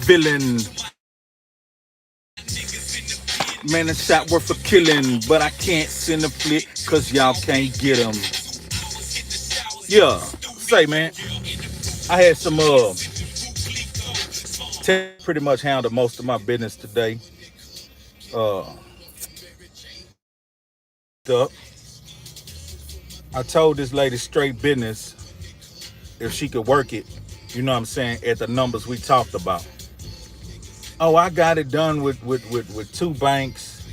villain. Man, a shot worth a killing, but I can't send a flick cause y'all can't get him. Yeah, say man, I had some pretty much handled most of my business today. Uh, up. I told this lady straight business if she could work it. You know what I'm saying at the numbers we talked about. Oh, I got it done with two banks,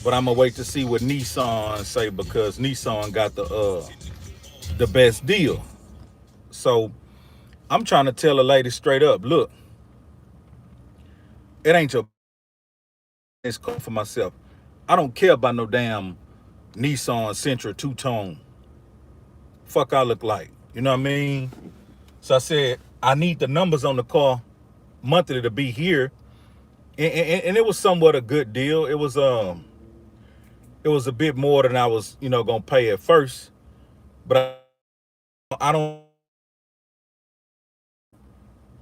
but I'm gonna wait to see what Nissan say because Nissan got the best deal. So I'm trying to tell a lady straight up, look, it ain't your it's call for myself. I don't care about no damn Nissan Sentra two tone. Fuck I look like. You know what I mean? So I said, I need the numbers on the car monthly to be here. And it was somewhat a good deal. It was a bit more than I was, gonna pay at first. But I don't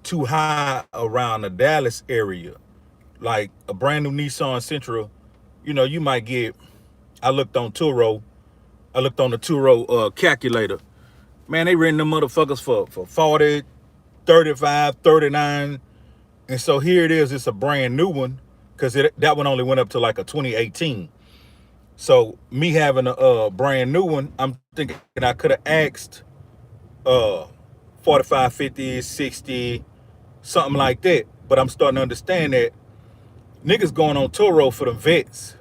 too high around the Dallas area. Like a brand new Nissan Sentra, you might get. I looked on Turo. I looked on the Turo calculator. Man, they renting them motherfuckers for 40, 35, 39. And so here it is. It's a brand new one because that one only went up to like a 2018. So me having a brand new one, I'm thinking I could have asked 45, 50, 60, something like that. But I'm starting to understand that niggas going on Turo for them vets.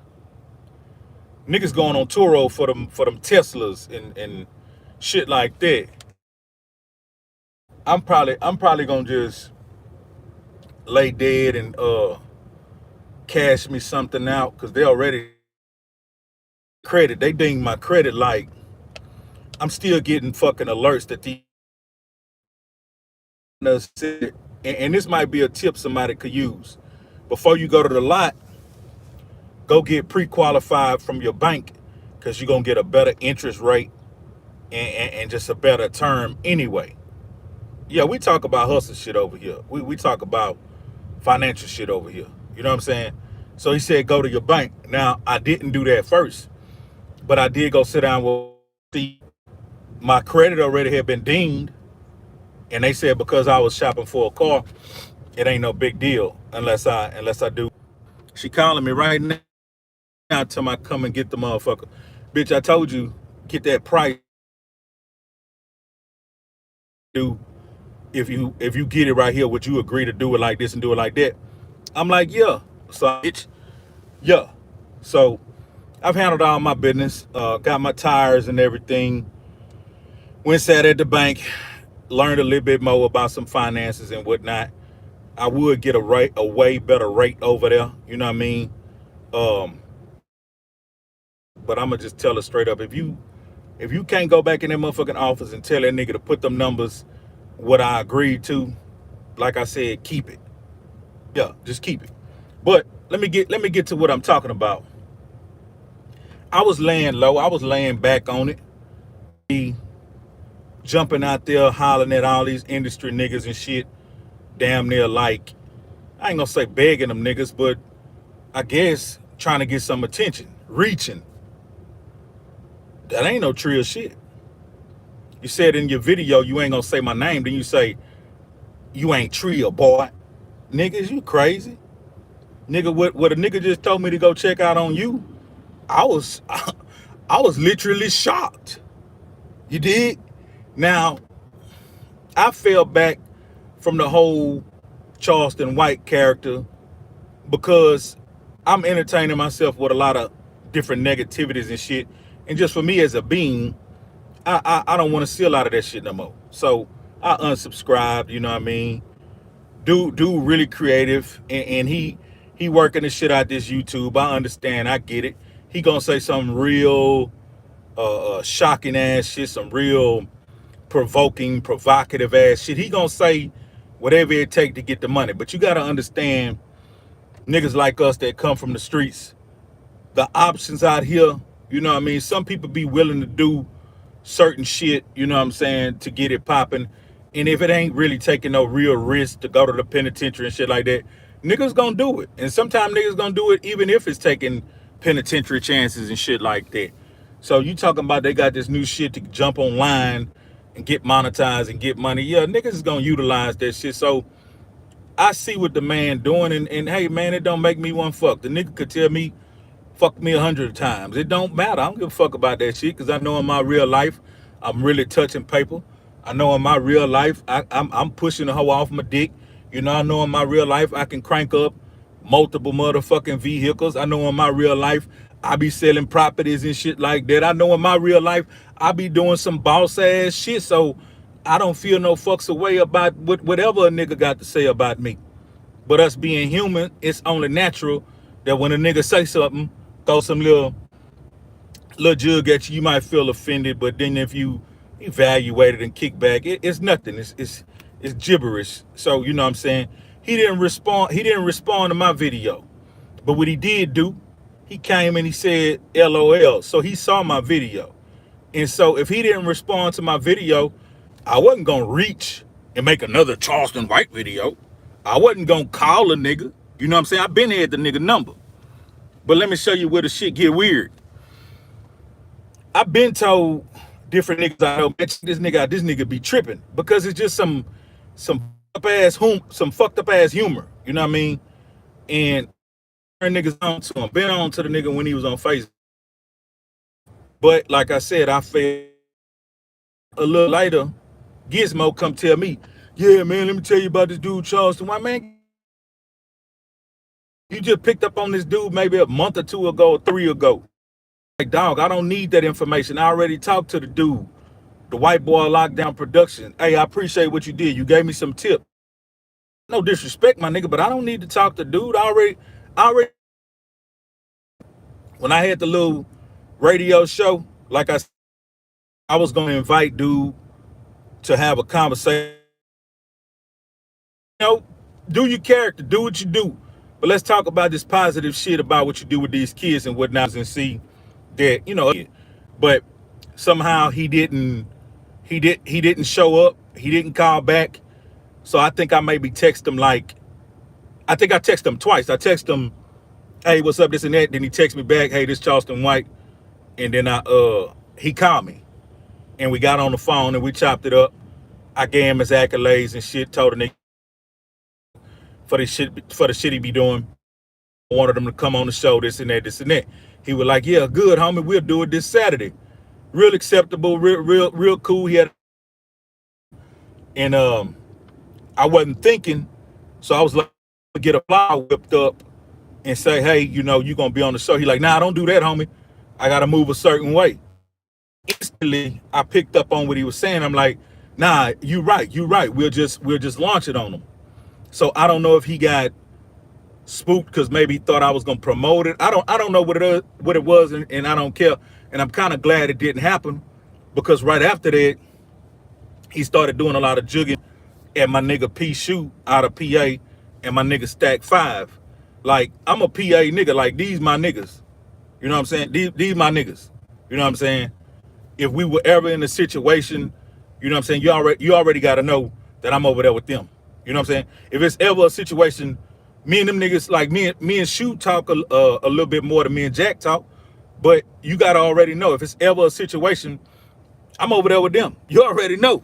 Niggas going on Turo for them Teslas and shit like that. I'm probably gonna just lay dead and cash me something out because they already credit. They ding my credit like I'm still getting fucking alerts that the and this might be a tip somebody could use. Before you go to the lot, go get pre-qualified from your bank because you're gonna get a better interest rate and just a better term anyway. Yeah, we talk about hustle shit over here. We talk about financial shit over here. You know what I'm saying? So he said go to your bank. Now I didn't do that first, but I did go sit down with the my credit already had been dinged, and they said because I was shopping for a car, it ain't no big deal unless I do. She calling me right now, tell me I come and get the motherfucker. Bitch, I told you get that price. Do if you get it right here, would you agree to do it like this and do it like that? I'm like, yeah. So bitch, yeah. So I've handled all my business, got my tires and everything. Went sat at the bank, learned a little bit more about some finances and whatnot. I would get a way better rate over there. You know what I mean? Um, but I'm gonna just tell her straight up. If you can't go back in that motherfucking office and tell that nigga to put them numbers what I agreed to, like I said, keep it. Yeah, just keep it. But let me get to what I'm talking about. I was laying low. I was laying back on it. Jumping out there hollering at all these industry niggas and shit. Damn near like I ain't gonna say begging them niggas, but I guess trying to get some attention. Reaching. That ain't no trill shit. You said in your video you ain't gonna say my name, then you say you ain't trill, boy. Niggas, you crazy. Nigga, what a nigga just told me to go check out on you. I was I was literally shocked. You did? Now, I fell back from the whole Charleston White character because I'm entertaining myself with a lot of different negativities and shit. And just for me as a being, I don't want to see a lot of that shit no more. So I unsubscribed, you know what I mean? Dude really creative and he working the shit out this YouTube. I understand, I get it. He gonna say some real shocking ass shit, some real provoking, provocative ass shit. He gonna say whatever it take to get the money. But you gotta understand, niggas like us that come from the streets, the options out here, you know what I mean? Some people be willing to do certain shit, you know what I'm saying, to get it popping. And if it ain't really taking no real risk to go to the penitentiary and shit like that, niggas gonna do it. And sometimes niggas gonna do it even if it's taking penitentiary chances and shit like that. So you talking about they got this new shit to jump online and get monetized and get money. Yeah, niggas is gonna utilize that shit. So I see what the man doing, and hey man, it don't make me one fuck. The nigga could tell me fuck me 100 times. It don't matter. I don't give a fuck about that shit because I know in my real life I'm really touching paper. I know in my real life I'm pushing the hoe off my dick. You know, I know in my real life I can crank up multiple motherfucking vehicles. I know in my real life I be selling properties and shit like that. I know in my real life I be doing some boss ass shit. So I don't feel no fucks away about whatever a nigga got to say about me. But us being human, it's only natural that when a nigga say something, throw some little jug at you, you might feel offended. But then if you evaluate it and kick back, it's nothing. It's gibberish. So you know what I'm saying? He didn't respond. He didn't respond to my video. But what he did do, he came and he said LOL. So he saw my video. And so if he didn't respond to my video, I wasn't gonna reach and make another Charleston White video. I wasn't gonna call a nigga. You know what I'm saying? I've been had the nigga number. But let me show you where the shit get weird. I've been told different niggas I know, man, check this nigga out, this nigga be tripping. Because it's just some some fucked up ass humor. You know what I mean? And niggas on to him. Been on to the nigga when he was on Facebook. But like I said, I felt a little later, Gizmo come tell me, yeah, man, let me tell you about this dude, Charleston. Why, man, you just picked up on this dude maybe a month or two ago or 3 ago. Like, dog, I don't need that information. I already talked to the dude, the white boy lockdown production. Hey, I appreciate what you did. You gave me some tip. No disrespect, my nigga, but I don't need to talk to dude. I already, when I had the little radio show, like I was going to invite dude to have a conversation. You know, do your character, do what you do. But let's talk about this positive shit about what you do with these kids and whatnot and see that, you know, but somehow he didn't show up. He didn't call back. So I think I maybe text him I think I text him twice. I text him, hey, what's up, this and that. Then he texts me back, hey, this Charleston White. And then he called me. And we got on the phone and we chopped it up. I gave him his accolades and shit, told the nigga for the shit he be doing. I wanted him to come on the show, this and that, this and that. He was like, yeah, good, homie, we'll do it this Saturday. Real acceptable, real cool. He had, and I wasn't thinking, so I was like, get a flyer whipped up and say, hey, you know, you gonna be on the show. He like, nah, don't do that, homie. I gotta move a certain way. Instantly, I picked up on what he was saying. I'm like, nah, you right. We'll just launch it on him. So I don't know if he got spooked because maybe he thought I was gonna promote it. I don't know what it was, and I don't care. And I'm kind of glad it didn't happen because right after that, he started doing a lot of jugging at my nigga P Shoot out of PA and my nigga Stack 5. Like, I'm a PA nigga. Like, these my niggas. You know what I'm saying? These my niggas. You know what I'm saying? If we were ever in a situation, you know what I'm saying, you already got to know that I'm over there with them. You know what I'm saying? If it's ever a situation, me and them niggas, like me and Shoot talk a little bit more than me and Jack talk, but you got to already know if it's ever a situation, I'm over there with them. You already know.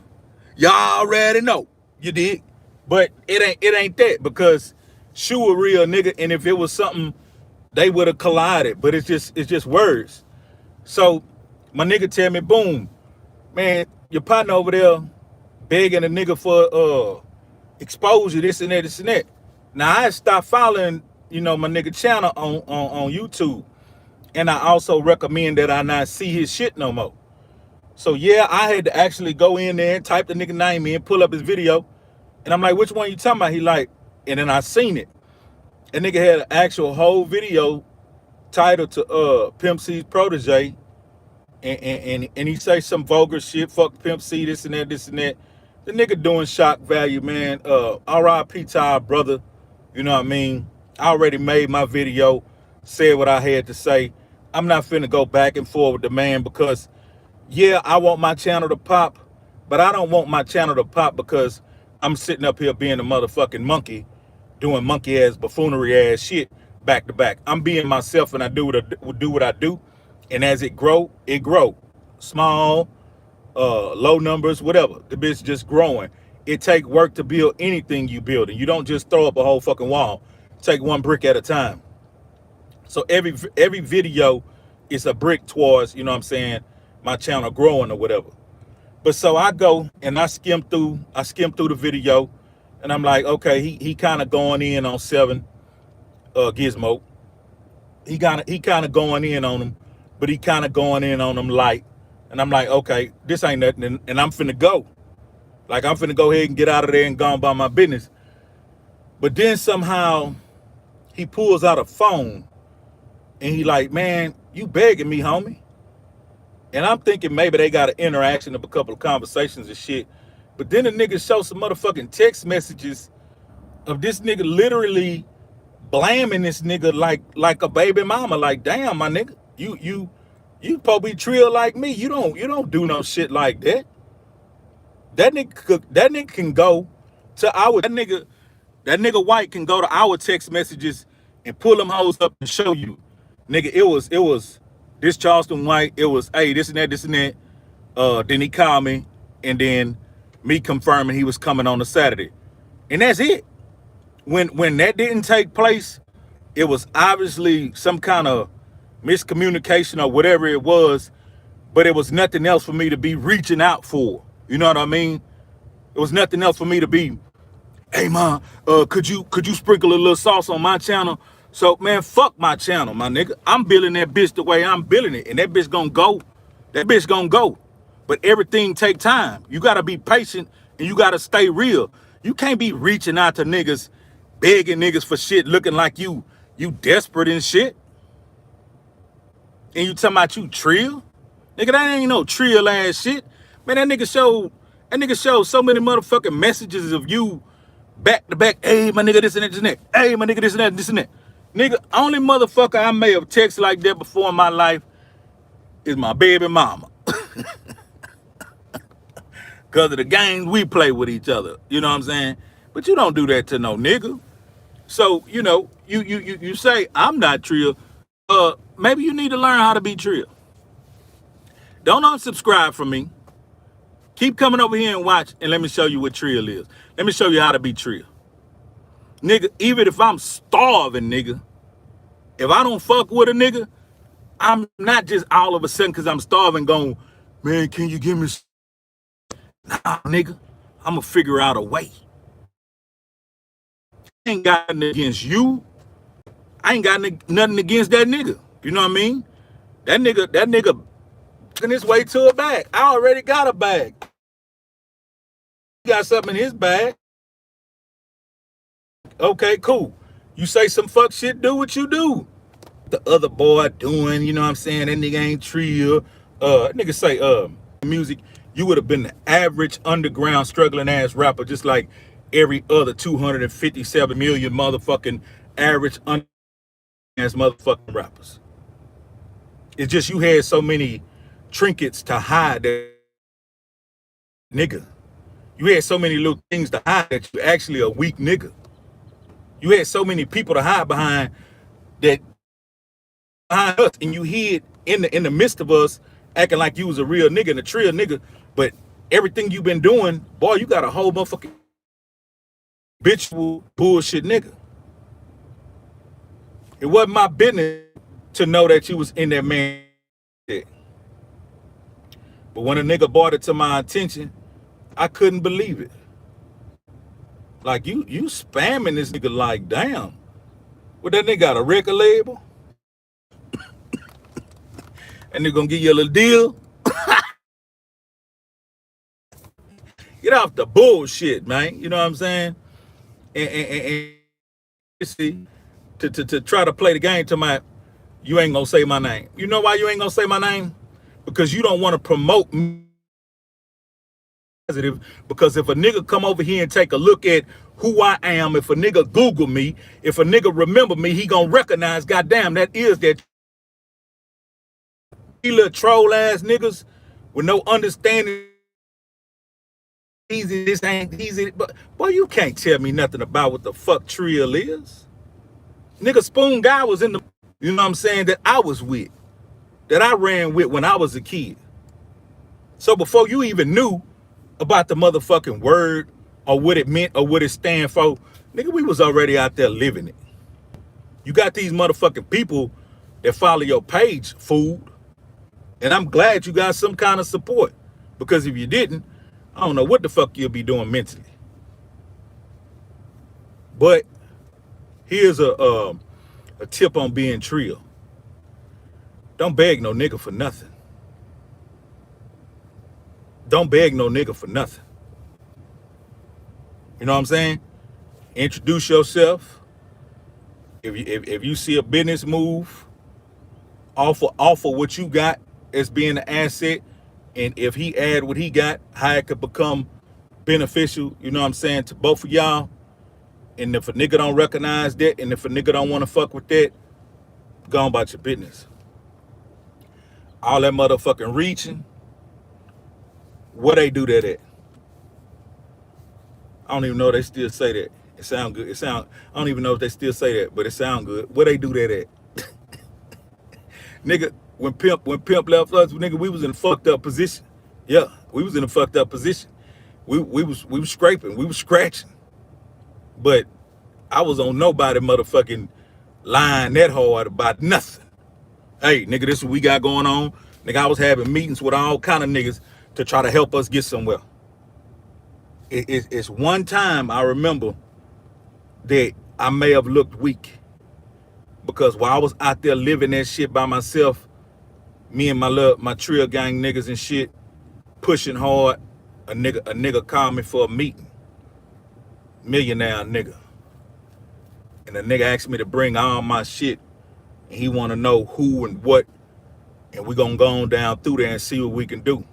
Y'all already know. You did. But it ain't that because Shoot a real nigga, and if it was something, they would have collided. But it's just words. So my nigga tell me, boom, man, your partner over there begging a nigga for exposure, this and that, this and that. Now I stopped following, you know, my nigga channel on YouTube. And I also recommend that I not see his shit no more. So yeah, I had to actually go in there and type the nigga name in, pull up his video. And I'm like, which one you talking about? He like, and then I seen it. And nigga had an actual whole video titled to Pimp C's protege. And he say some vulgar shit, fuck Pimp C, this and that, this and that. The nigga doing shock value, man. R.I.P. to our brother. You know what I mean? I already made my video, said what I had to say. I'm not finna go back and forth with the man because, yeah, I want my channel to pop, But I don't want my channel to pop because I'm sitting up here being a motherfucking monkey, doing monkey ass buffoonery ass shit back to back. I'm being myself and I do what I do, and as it grow, it grow. Small, low numbers, whatever. The bitch just growing. It take work to build anything you build, and you don't just throw up a whole fucking wall. Take one brick at a time. So every video is a brick towards, you know what I'm saying, my channel growing or whatever. But so I go and I skim through the video, and I'm like, okay, he kind of going in on 7 Gizmo. He kind of going in on him, but he kind of going in on him light. And I'm like, okay, this ain't nothing, and I'm finna go. Like, I'm finna go ahead and get out of there and go on by my business. But then somehow he pulls out a phone and he like, man, you begging me, homie. And I'm thinking maybe they got an interaction of a couple of conversations and shit. But then the nigga show some motherfucking text messages of this nigga literally blaming this nigga like a baby mama. Like, damn, my nigga, you probably trill like me. You don't do no shit like that. That nigga can go to our that nigga White can go to our text messages and pull them hoes up and show you. Nigga, it was this Charleston White, it was, hey, this and that. Then he called me, and then me confirming he was coming on a Saturday. And that's it. When that didn't take place, it was obviously some kind of miscommunication or whatever it was, but it was nothing else for me to be reaching out for. You know what I mean? It was nothing else for me to be, hey man, could you sprinkle a little sauce on my channel? So man, fuck my channel, my nigga. I'm building that bitch the way I'm building it, and that bitch gonna go. That bitch gonna go. But everything take time. You gotta be patient and you gotta stay real. You can't be reaching out to niggas, begging niggas for shit, looking like you desperate and shit. And you talking about you trill? Nigga, that ain't no trill ass shit. Man, that nigga showed so many motherfucking messages of you back to back. Hey, my nigga, this and that, this and that. Hey, my nigga, this and that, this and that. Nigga, only motherfucker I may have texted like that before in my life is my baby mama. Because of the games we play with each other. You know what I'm saying? But you don't do that to no nigga. So, you know, you say, I'm not trill. Maybe you need to learn how to be trill. Don't unsubscribe from me. Keep coming over here and watch, and let me show you what trill is. Let me show you how to be trill. Nigga, even if I'm starving, nigga, if I don't fuck with a nigga, I'm not just all of a sudden because I'm starving going, man, can you give me some? Nah, nigga, I'm going to figure out a way. I ain't got nothing against you. I ain't got nothing against that nigga. You know what I mean? That nigga on his way to a bag. I already got a bag. He got something in his bag. Okay, cool. You say some fuck shit, do what you do. The other boy doing, you know what I'm saying? That nigga ain't trill. Nigga say, music, you would have been the average underground struggling ass rapper, just like every other 257 million motherfucking average ass motherfucking rappers. It's just you had so many trinkets to hide that nigga. You had so many little things to hide that you actually a weak nigga. You had so many people to hide behind that behind us, and you hid in the midst of us, acting like you was a real nigga and a trill nigga. But everything you've been doing, boy, you got a whole motherfucking bitch bullshit nigga. It wasn't my business to know that you was in that man shit. But when a nigga brought it to my attention, I couldn't believe it. Like, you spamming this nigga like, damn. What, that nigga got a record label? And they're gonna give you a little deal? Get off the bullshit, man. You know what I'm saying? And see, to try to play the game to my, you ain't gonna say my name. You know why you ain't gonna say my name? Because you don't want to promote me positive. Because if a nigga come over here and take a look at who I am, if a nigga Google me, if a nigga remember me, he gonna recognize, goddamn, that is that little troll ass niggas with no understanding easy, this ain't easy. But boy, you can't tell me nothing about what the fuck Trill is. Nigga, Spoon Guy was in the, you know what I'm saying, that I was with, that I ran with when I was a kid. So before you even knew about the motherfucking word or what it meant or what it stand for, nigga, we was already out there living it. You got these motherfucking people that follow your page, fool. And I'm glad you got some kind of support. Because if you didn't, I don't know what the fuck you'll be doing mentally. But here's a tip on being Trill. Don't beg no nigga for nothing. Don't beg no nigga for nothing. You know what I'm saying? Introduce yourself. If you see a business move, offer what you got as being an asset, and if he add what he got, how it could become beneficial, you know what I'm saying, to both of y'all. And if a nigga don't recognize that, and if a nigga don't want to fuck with that, go on about your business. All that motherfucking reaching, where they do that at? I don't even know if they still say that. It sound good. I don't even know if they still say that, but it sound good. Where they do that at? Nigga, when Pimp left us, nigga, we was in a fucked up position. Yeah, we was in a fucked up position. We was scraping, we was scratching. But I was on nobody motherfucking line that hard about nothing. Hey, nigga, this is what we got going on. Nigga, I was having meetings with all kind of niggas to try to help us get somewhere. It's one time I remember that I may have looked weak. Because while I was out there living that shit by myself, me and my Trill gang niggas and shit, pushing hard, a nigga called me for a meeting. Millionaire nigga. And the nigga asked me to bring all my shit. And he want to know who and what. And we gonna go on down through there and see what we can do.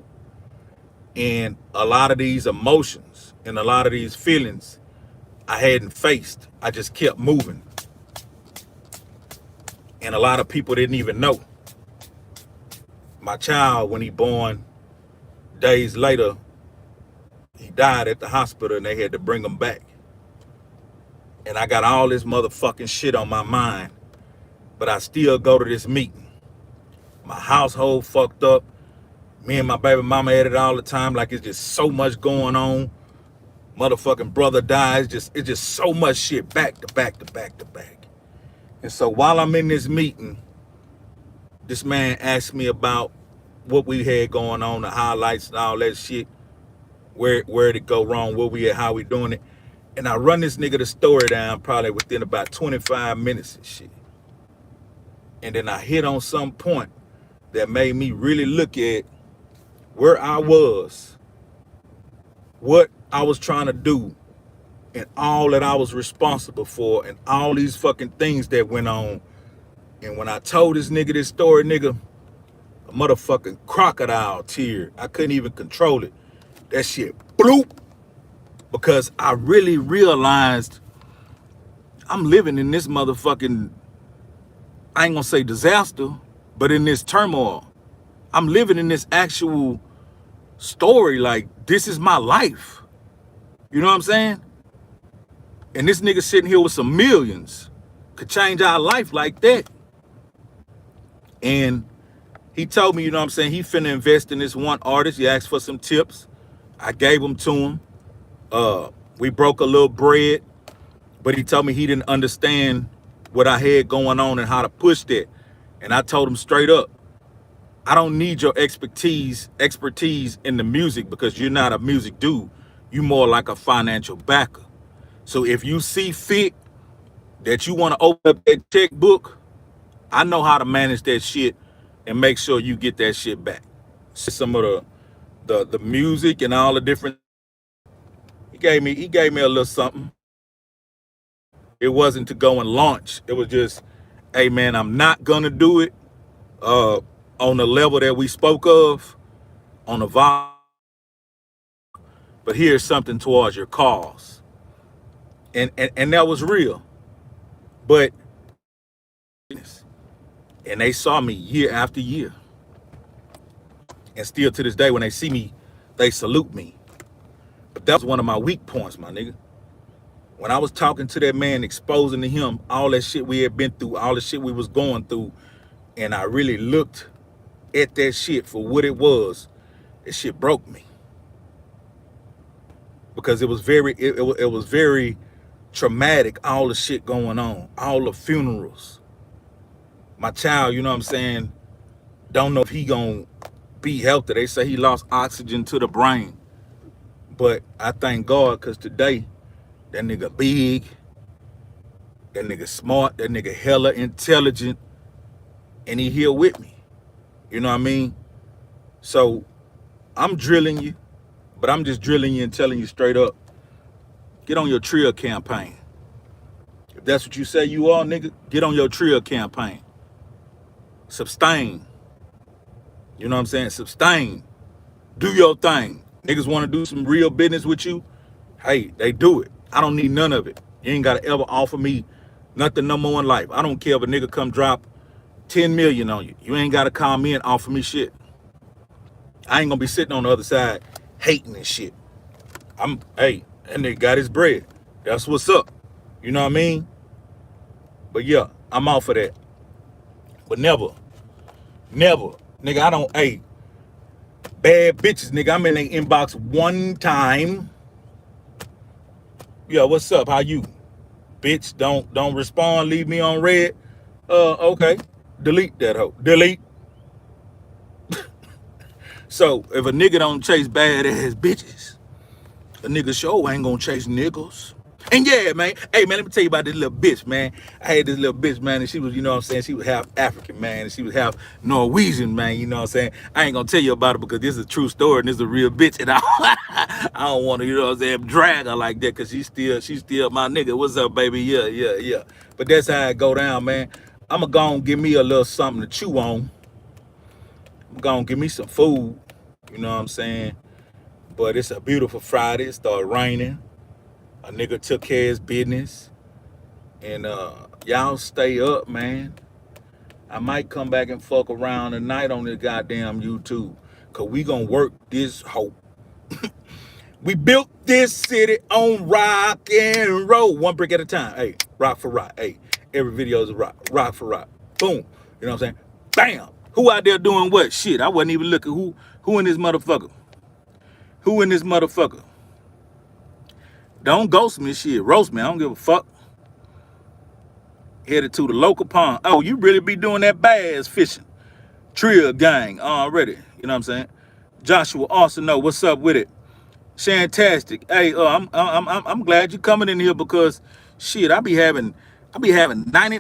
And a lot of these emotions and a lot of these feelings I hadn't faced. I just kept moving. And a lot of people didn't even know. My child, when he born, days later, he died at the hospital and they had to bring him back. And I got all this motherfucking shit on my mind, but I still go to this meeting. My household fucked up. Me and my baby mama at it all the time, like it's just so much going on. Motherfucking brother dies, it's just so much shit back to back to back to back. And so while I'm in this meeting, this man asked me about what we had going on, the highlights and all that shit, where it go wrong, where we at, how we doing it. And I run this nigga the story down probably within about 25 minutes and shit. And then I hit on some point that made me really look at where I was, what I was trying to do, and all that I was responsible for, and all these fucking things that went on. And when I told this nigga this story, nigga, a motherfucking crocodile tear. I couldn't even control it. That shit bloop. Because I really realized I'm living in this motherfucking, I ain't gonna say disaster, but in this turmoil. I'm living in this actual story. Like, this is my life. You know what I'm saying? And this nigga sitting here with some millions could change our life like that. And he told me, you know what I'm saying, he finna invest in this one artist. He asked for some tips. I gave them to him. We broke a little bread, but he told me he didn't understand what I had going on and how to push that. And I told him straight up, I don't need your expertise in the music because you're not a music dude. You more like a financial backer. So if you see fit that you want to open up that checkbook, I know how to manage that shit and make sure you get that shit back. Some of the music and all the different, he gave me a little something. It wasn't to go and launch. It was just, hey man, I'm not gonna do it on the level that we spoke of, on the volume, but here's something towards your cause. And that was real. But and they saw me year after year. And still to this day, when they see me, they salute me. But that was one of my weak points, my nigga. When I was talking to that man, exposing to him all that shit we had been through, all the shit we was going through, and I really looked at that shit for what it was, that shit broke me. Because it was it was very traumatic, all the shit going on, all the funerals. My child, you know what I'm saying, don't know if he gonna be healthy. They say he lost oxygen to the brain. But I thank God, because today, that nigga big, that nigga smart, that nigga hella intelligent, and he here with me. You know what I mean? So I'm drilling you, but I'm just drilling you and telling you straight up, get on your Trill campaign. If that's what you say you are, nigga, get on your Trill campaign. Sustain. You know what I'm saying? Sustain. Do your thing. Niggas want to do some real business with you, hey, they do it. I don't need none of it. You ain't got to ever offer me nothing no more in life. I don't care if a nigga come drop 10 million on you. You ain't got to call me and offer me shit. I ain't going to be sitting on the other side hating and shit. Hey, that nigga got his bread. That's what's up. You know what I mean? But yeah, I'm off of that. But never, nigga, I don't, hey, bad bitches, nigga, I'm in their inbox one time. Yeah, what's up? How you? Bitch, don't respond, leave me on red. Okay. Delete that hoe. Delete. So if a nigga don't chase bad ass bitches, a nigga sure ain't gonna chase niggas. And yeah, man. Hey, man, let me tell you about this little bitch, man. I had this little bitch, man, and she was, you know what I'm saying, she was half African, man, and she was half Norwegian, man, you know what I'm saying. I ain't gonna tell you about it because this is a true story and this is a real bitch, and I don't want to, you know what I'm saying, drag her like that because she's still my nigga. What's up, baby? Yeah. But that's how it go down, man. I'm gonna go and give me a little something to chew on. I'm gonna give me some food, you know what I'm saying. But it's a beautiful Friday. It started raining. A nigga took care of his business. And y'all stay up, man. I might come back and fuck around tonight on this goddamn YouTube. Cause we gonna work this hoe. We built this city on rock and roll. One brick at a time. Hey, rock for rock. Hey, every video is a rock. Rock for rock. Boom. You know what I'm saying? Bam. Who out there doing what? Shit, I wasn't even looking. Who in this motherfucker? Who in this motherfucker? Don't ghost me, shit. Roast me. I don't give a fuck. Headed to the local pond. Oh, you really be doing that bass fishing. Trill gang already. You know what I'm saying? Joshua also know what's up with it. Fantastic. Hey, I'm glad you coming in here because shit, I be having 90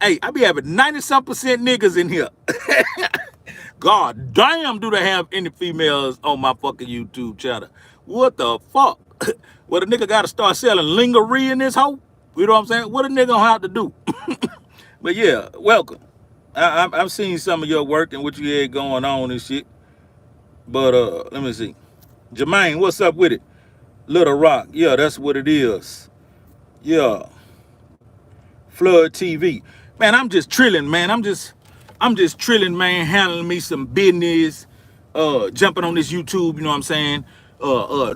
hey, I be having 90-some% niggas in here. God damn, do they have any females on my fucking YouTube channel? What the fuck? Well, the nigga gotta start selling lingerie in this hoe? You know what I'm saying? What a nigga gonna have to do? But yeah, welcome. I've seen some of your work and what you had going on and shit. But let me see. Jermaine, what's up with it? Little Rock, yeah, that's what it is. Yeah. Flood TV. Man, I'm just trilling, man. I'm just trilling, man, handling me some business, jumping on this YouTube, you know what I'm saying?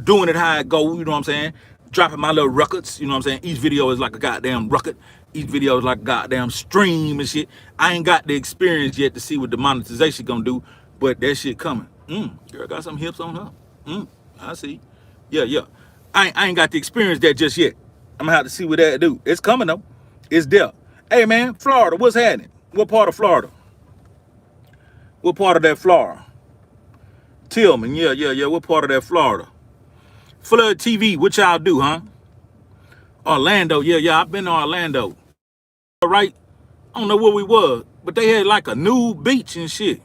Doing it how it go, you know what I'm saying? Dropping my little records, you know what I'm saying? Each video is like a goddamn record. Each video is like a goddamn stream and shit. I ain't got the experience yet to see what the monetization gonna do, but that shit coming. Girl got some hips on her. I see. Yeah. I ain't got the experience that just yet. I'm gonna have to see what that do. It's coming though. It's there. Hey man, Florida, what's happening? What part of Florida? What part of that Florida? Tillman, yeah. What part of that Florida? Flood TV, what y'all do, huh? Orlando, yeah. I've been to Orlando. All right. I don't know where we was, but they had like a new beach and shit.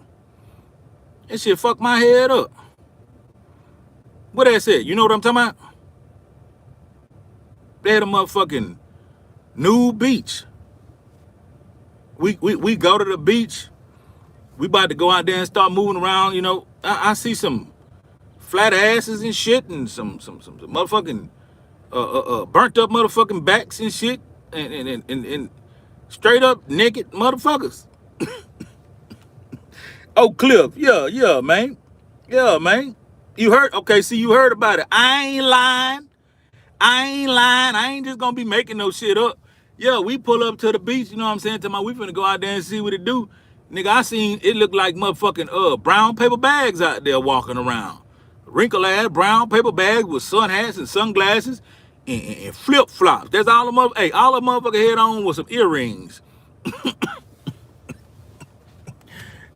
That shit fucked my head up. What that said? You know what I'm talking about? They had a motherfucking new beach. We go to the beach. We about to go out there and start moving around, you know. I see some flat asses and shit and some motherfucking burnt up motherfucking backs and shit and straight up naked motherfuckers. Oh, Cliff, yeah, man. Yeah, man. You heard? Okay, see, you heard about it. I ain't lying. I ain't lying. I ain't just gonna be making no shit up. Yeah, we pull up to the beach, you know what I'm saying? To my, we finna go out there and see what it do. Nigga, I seen it look like motherfucking brown paper bags out there walking around. Wrinkle ass brown paper bags with sun hats and sunglasses and flip flops. That's all the mother. Hey, all the motherfucker had on was some earrings.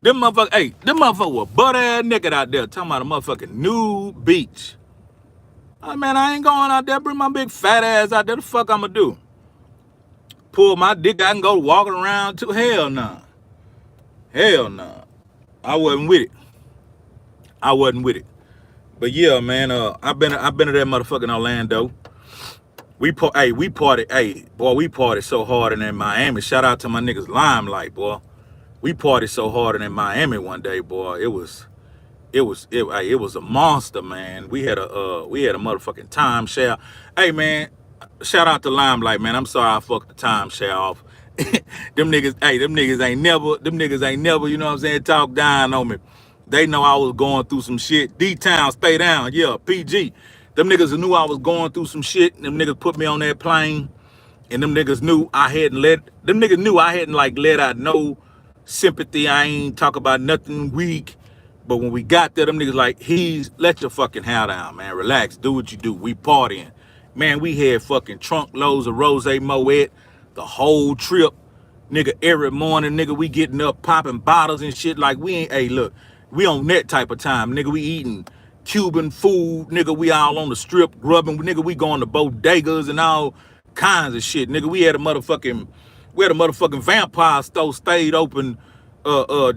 Them motherfucker were butt ass naked out there talking about a motherfucking nude beach. Oh, man, I ain't going out there. Bring my big fat ass out there. The fuck I'ma do? Pull my dick out and go walking around too? Hell nah. Hell nah. I wasn't with it. I wasn't with it. But yeah, man, I've been to that motherfucking Orlando. We partied. Hey, boy, we partied so hard in Miami. Shout out to my niggas Limelight, boy. We partied so hard in Miami one day, boy. It was a monster, man. We had a motherfucking timeshare. Hey, man, shout out to Limelight, man. I'm sorry I fucked the timeshare off. Them niggas ain't never, you know what I'm saying, talk down on me. They know I was going through some shit. D-Town, stay down. Yeah, PG. Them niggas knew I was going through some shit. Them niggas put me on that plane. And them niggas knew I hadn't like let out no sympathy. I ain't talk about nothing weak. But when we got there, them niggas like, let your fucking hair down, man. Relax, do what you do. We partying. Man, we had fucking trunk loads of Rose Moet the whole trip. Nigga, every morning, nigga, we getting up, popping bottles and shit like we ain't, hey, look, we on that type of time. Nigga, we eating Cuban food. Nigga, we all on the strip grubbing. Nigga, we going to bodegas and all kinds of shit. Nigga, we had a motherfucking vampire store stayed open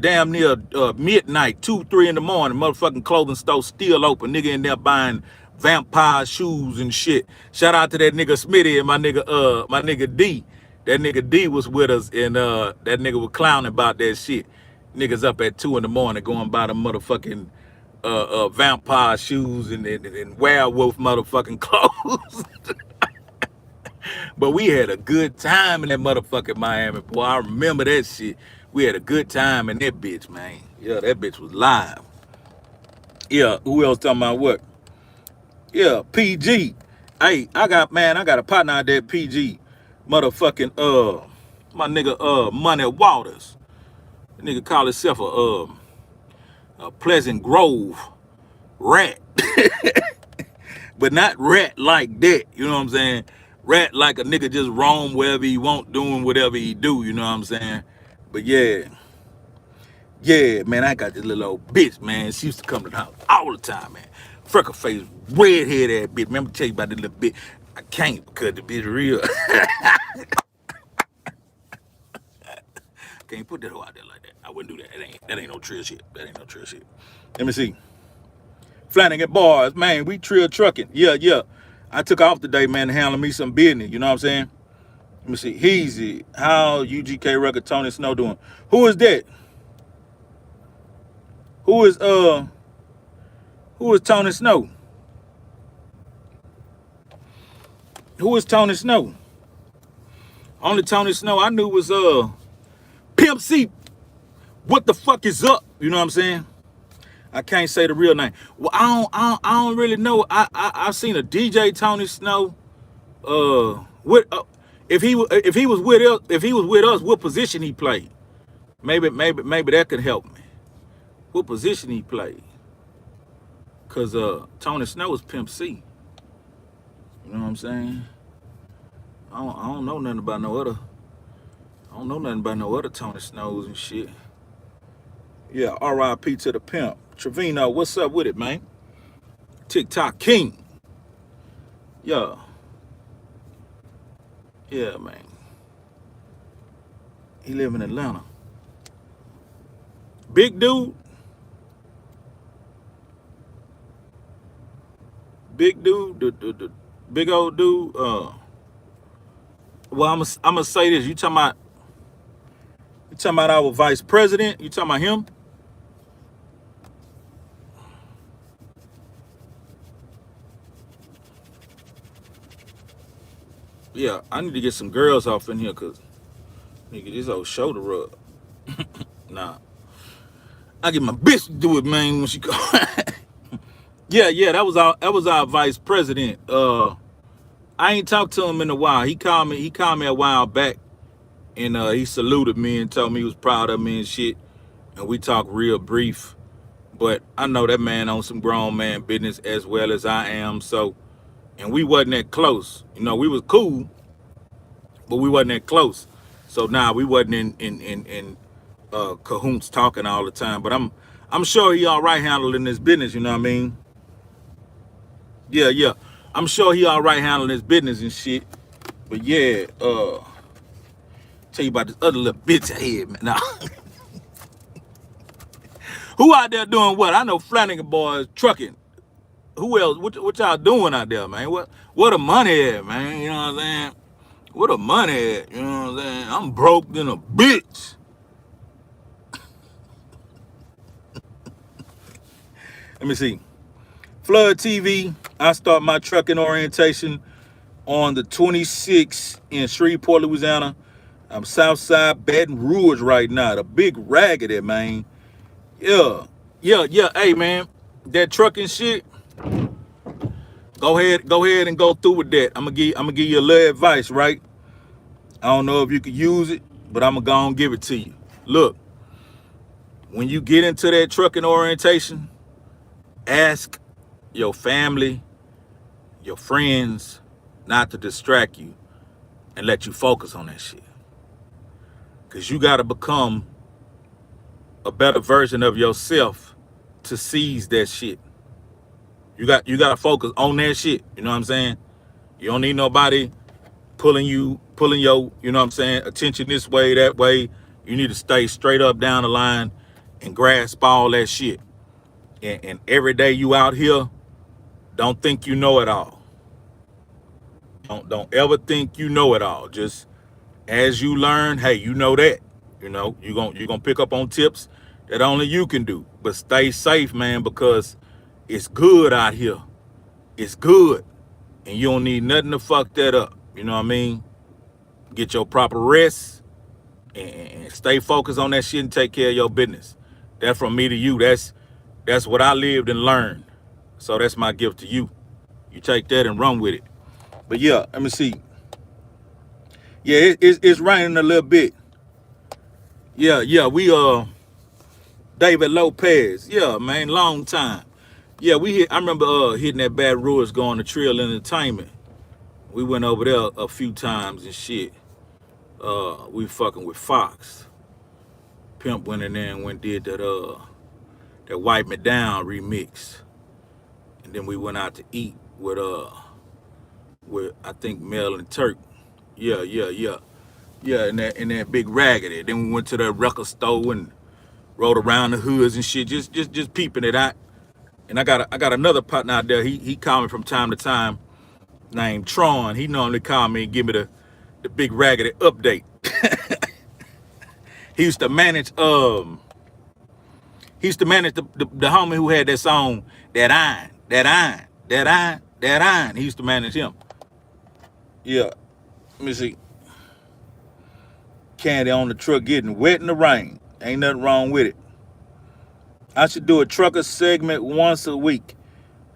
damn near midnight, 2, 3 in the morning. Motherfucking clothing store still open. Nigga in there buying vampire shoes and shit. Shout out to that nigga Smitty and my nigga D. That nigga D was with us and that nigga was clowning about that shit. Niggas up at 2 in the morning going by the motherfucking vampire shoes and werewolf motherfucking clothes. But we had a good time in that motherfucking Miami, boy. I remember that shit. We had a good time in that bitch, man. Yeah, that bitch was live. Yeah, who else talking about what? Yeah, PG. Hey, I got a partner out there, PG. Motherfucking my nigga Money Waters. The nigga call himself a Pleasant Grove rat. But not rat like that, you know what I'm saying? Rat like a nigga just roam wherever he want, doing whatever he do, you know what I'm saying? But yeah, man, I got this little old bitch, man. She used to come to the house all the time, man. Freckle face, redhead ass bitch. Man, I'm gonna tell you about this little bitch. I can't because the bitch real. Can't put that hoe out there like that. I wouldn't do that. That ain't no trill shit. That ain't no trill shit. Let me see. Flanagan Bars, man, we trill trucking. Yeah. I took off today, man, to handle me some business. You know what I'm saying? Let me see. Heezy, how UGK record Tony Snow doing? Who is that? Who is Tony Snow? Who is Tony Snow? Only Tony Snow I knew was Pimp C. What the fuck is up? You know what I'm saying? I can't say the real name. Well, I don't really know. I've seen a DJ Tony Snow. If he was with us, what position he played? Maybe that could help me. What position he played? Cause Tony Snow is Pimp C. You know what I'm saying? I don't know nothing about no other. I don't know nothing about no other Tony Snows and shit. Yeah, R.I.P. to the pimp. Trevino, what's up with it, man? TikTok King. Yeah, man. He live in Atlanta. Big dude. The big old dude. Well, I'm gonna say this. You talking about our vice president? You talking about him? Yeah, I need to get some girls off in here, cause nigga, this old shoulder rub. Nah, I get my bitch to do it, man, when she go. Yeah, that was our vice president. I ain't talked to him in a while. He called me a while back, and he saluted me and told me he was proud of me and shit. And we talked real brief. But I know that man on some grown man business as well as I am. So, and we wasn't that close. We was cool, but we wasn't that close. So nah, we wasn't in cahoots talking all the time. But I'm sure he all right handling his business. You know what I mean? Yeah, yeah. I'm sure he all right handling his business and shit. But yeah, tell you about this other little bitch ahead, man. Nah. Who out there doing what? I know Flanagan boys trucking. Who else? What y'all doing out there, man? What the money at, man? You know what I'm saying? What the money at? You know what I'm saying? I'm broke than a bitch. Let me see. Flood TV. I start my trucking orientation on the 26th in Shreveport, Louisiana. I'm Southside Baton Rouge right now. The big raggedy, man. Yeah. Yeah. Hey, man. That trucking shit. Go ahead and go through with that. I'm gonna give you a little advice, right? I don't know if you could use it, but I'm gonna go and give it to you. Look, when you get into that trucking orientation, ask your family, your friends, not to distract you and let you focus on that shit. Cause you gotta become a better version of yourself to seize that shit. You gotta focus on that shit. You know what I'm saying? You don't need nobody pulling your, you know what I'm saying, attention this way, that way. You need to stay straight up down the line and grasp all that shit. And every day you out here, don't think you know it all. Don't ever think you know it all. Just as you learn, hey, you know that. You're gonna pick up on tips that only you can do. But stay safe, man, because it's good out here. It's good. And you don't need nothing to fuck that up. You know what I mean? Get your proper rest and stay focused on that shit and take care of your business. That's from me to you. That's what I lived and learned. So that's my gift to you. You take that and run with it. But yeah, let me see. Yeah, it's raining a little bit. Yeah, we David Lopez. Yeah, man, long time. Yeah, I remember hitting that Bad Rules going to Trill Entertainment. We went over there a few times and shit. We fucking with Fox. Pimp went in there and did that Wipe Me Down remix. And then we went out to eat with I think Mel and Turk. Yeah. Yeah, in that big raggedy. Then we went to the record store and rode around the hoods and shit, just peeping it out. And I got another partner out there. He called me from time to time, named Tron. He normally call me and give me the big raggedy update. He used to manage the homie who had that song, that iron. He used to manage him. Yeah. Let me see. Candy on the truck getting wet in the rain. Ain't nothing wrong with it. I should do a trucker segment once a week.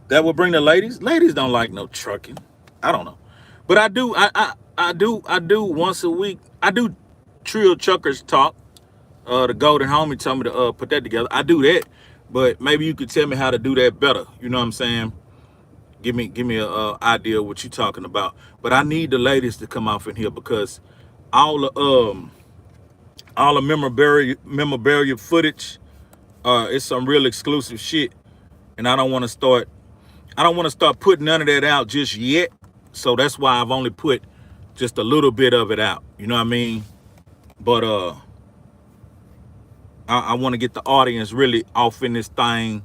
That would bring the ladies. Ladies don't like no trucking. I don't know. But I do, I do once a week. I do Trill Truckers Talk. The Golden Homie told me to put that together. I do that. But maybe you could tell me how to do that better. You know what I'm saying? Give me a idea of what you're talking about. But I need the ladies to come off in here because all the memorabilia footage, it's some real exclusive shit, and I don't want to start putting none of that out just yet. So that's why I've only put just a little bit of it out. You know what I mean? But I want to get the audience really off in this thing,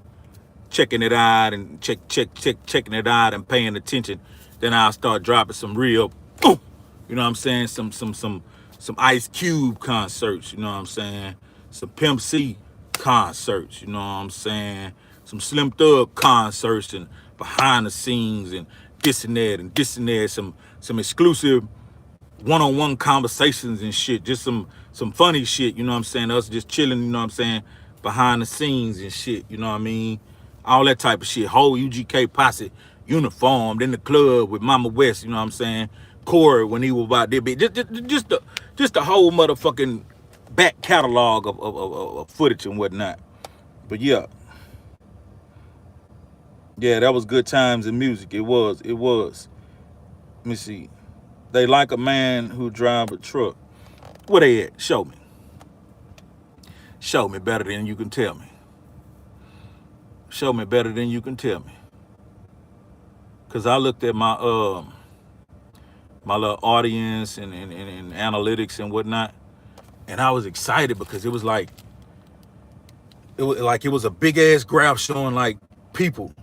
checking it out and checking it out and paying attention. Then I'll start dropping some real, you know what I'm saying? Some Ice Cube concerts. You know what I'm saying? Some Pimp C concerts. You know what I'm saying? Some Slim Thug concerts and behind the scenes and this and that and this and that. Some exclusive one-on-one conversations and shit. Just some funny shit. You know what I'm saying? Us just chilling. You know what I'm saying? Behind the scenes and shit. You know what I mean? all that type of shit. Whole UGK posse uniformed in the club with Mama West, you know what I'm saying? Corey when he was about there. Just the whole motherfucking back catalog of footage and whatnot. But yeah, that was good times in music. It was. Let me see. They like a man who drive a truck. Where they at? Show me. Show me better than you can tell me. Show me better than you can tell me. Cause I looked at my little audience and analytics and whatnot, and I was excited because it was a big ass graph showing like people,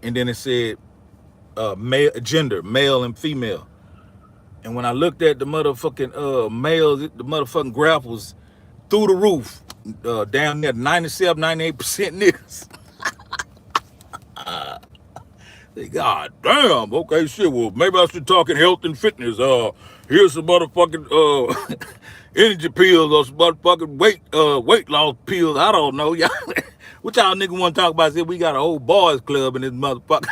and then it said male gender, male and female. And when I looked at the motherfucking males, the motherfucking graph was through the roof, down there 97, 98% niggas. God damn. Okay, shit. Well, maybe I should talk in health and fitness. Here's some motherfucking energy pills or some motherfucking weight loss pills. I don't know, y'all. What y'all nigga want to talk about? Say we got a whole boys club in this motherfucker.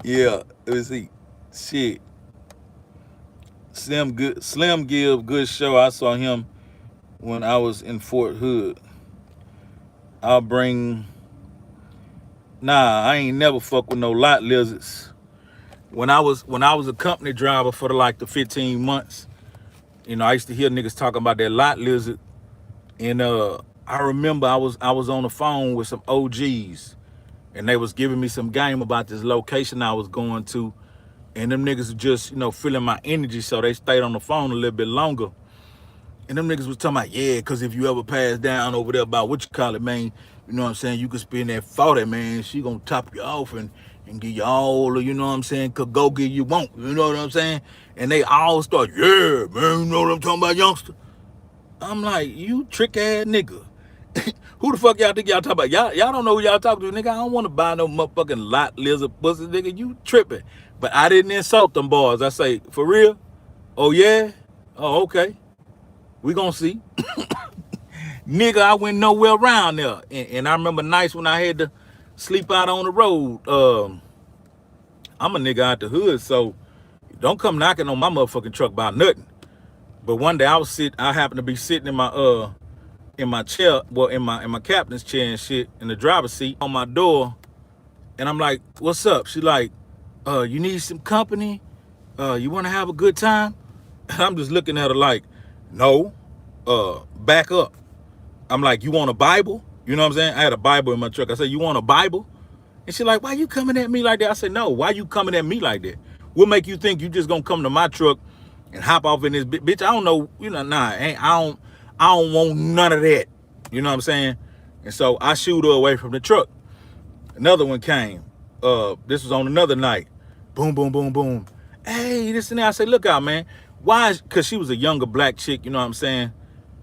Yeah, let me see. Shit. Slim give good show. I saw him when I was in Fort Hood. I'll bring. Nah, I ain't never fuck with no lot lizards. When I was a company driver for the 15 months, you know, I used to hear niggas talking about that lot lizard, and I remember I was on the phone with some OGs, and they was giving me some game about this location I was going to, and them niggas were just, you know, feeling my energy, so they stayed on the phone a little bit longer. And them niggas was talking about, yeah, because if you ever pass down over there about what you call it, man, you know what I'm saying, you could spend that 40, man, she gonna top you off and give you all the, you know what I'm saying, could go get you want, you know what I'm saying? And they all start, yeah, man, you know what I'm talking about, youngster? I'm like, you trick ass nigga. Who the fuck y'all think y'all talking about? Y'all don't know who y'all talking to, nigga. I don't want to buy no motherfucking lot lizard pussy, nigga. You tripping. But I didn't insult them boys. I say, for real? Oh, yeah? Oh, okay. We gonna see. Nigga, I went nowhere around there. And I remember nights when I had to sleep out on the road. I'm a nigga out the hood, so don't come knocking on my motherfucking truck about nothing. But one day I happened to be sitting in my chair, well, in my captain's chair and shit, in the driver's seat on my door, and I'm like, what's up? She like, you need some company? You wanna have a good time? And I'm just looking at her like, no, back up. I'm like, you want a Bible? You know what I'm saying? I had a Bible in my truck. I said, you want a Bible? And she like, why you coming at me like that? I said, no, why you coming at me like that? What make you think you just gonna come to my truck and hop off in this bitch? I don't know, you know, nah, I don't want none of that. You know what I'm saying? And so I shooed her away from the truck. Another one came. This was on another night. Boom, boom, boom, boom. Hey, this and that. I said, look out, man. Why? Because she was a younger black chick, you know what I'm saying?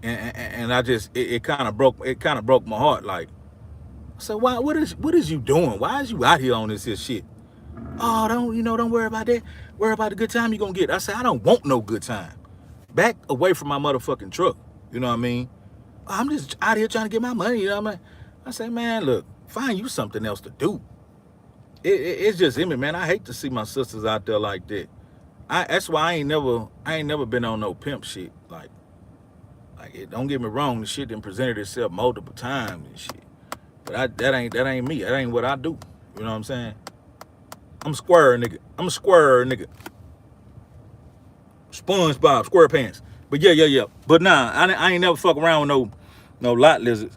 And I just it kind of broke my heart. Like, so why? What is you doing? Why is you out here on this shit? Oh, don't worry about that. Worry about the good time you gonna get. I said, I don't want no good time. Back away from my motherfucking truck. You know what I mean? I'm just out here trying to get my money. You know what I mean? I say, man, look, find you something else to do. It's just in me, man. I hate to see my sisters out there like that. That's why I ain't never been on no pimp shit. Like don't get me wrong, the shit done presented itself multiple times and shit. But that ain't me. That ain't what I do. You know what I'm saying? I'm a square nigga. SpongeBob, SquarePants. But yeah. But nah, I ain't never fuck around with no lot lizards.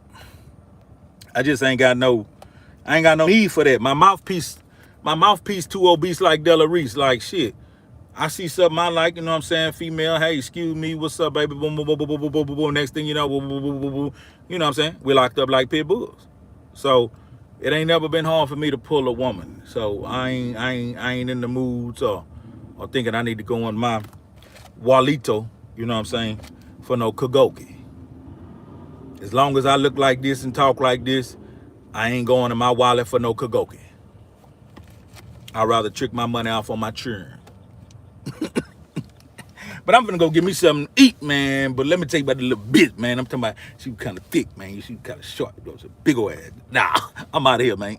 I just ain't got no need for that. My mouthpiece too obese like Della Reese. Like shit. I see something I like, you know what I'm saying? Female, hey, excuse me, what's up, baby? Boom, boom, boom, boom, boom, boom, boom, boom. Next thing you know, boom, boom, boom, boom, boom. You know what I'm saying? We locked up like pit bulls. So it ain't never been hard for me to pull a woman. So I ain't in the moods or thinking I need to go on my Walito, you know what I'm saying, for no Kagoki. As long as I look like this and talk like this, I ain't going to my wallet for no Kagoki. I'd rather trick my money off on my churn. But I'm gonna go get me something to eat, man. But let me tell you about the little bitch, man. I'm talking about she was kind of thick, man. She was kind of short. It was a big old ass. Nah, I'm out of here, man.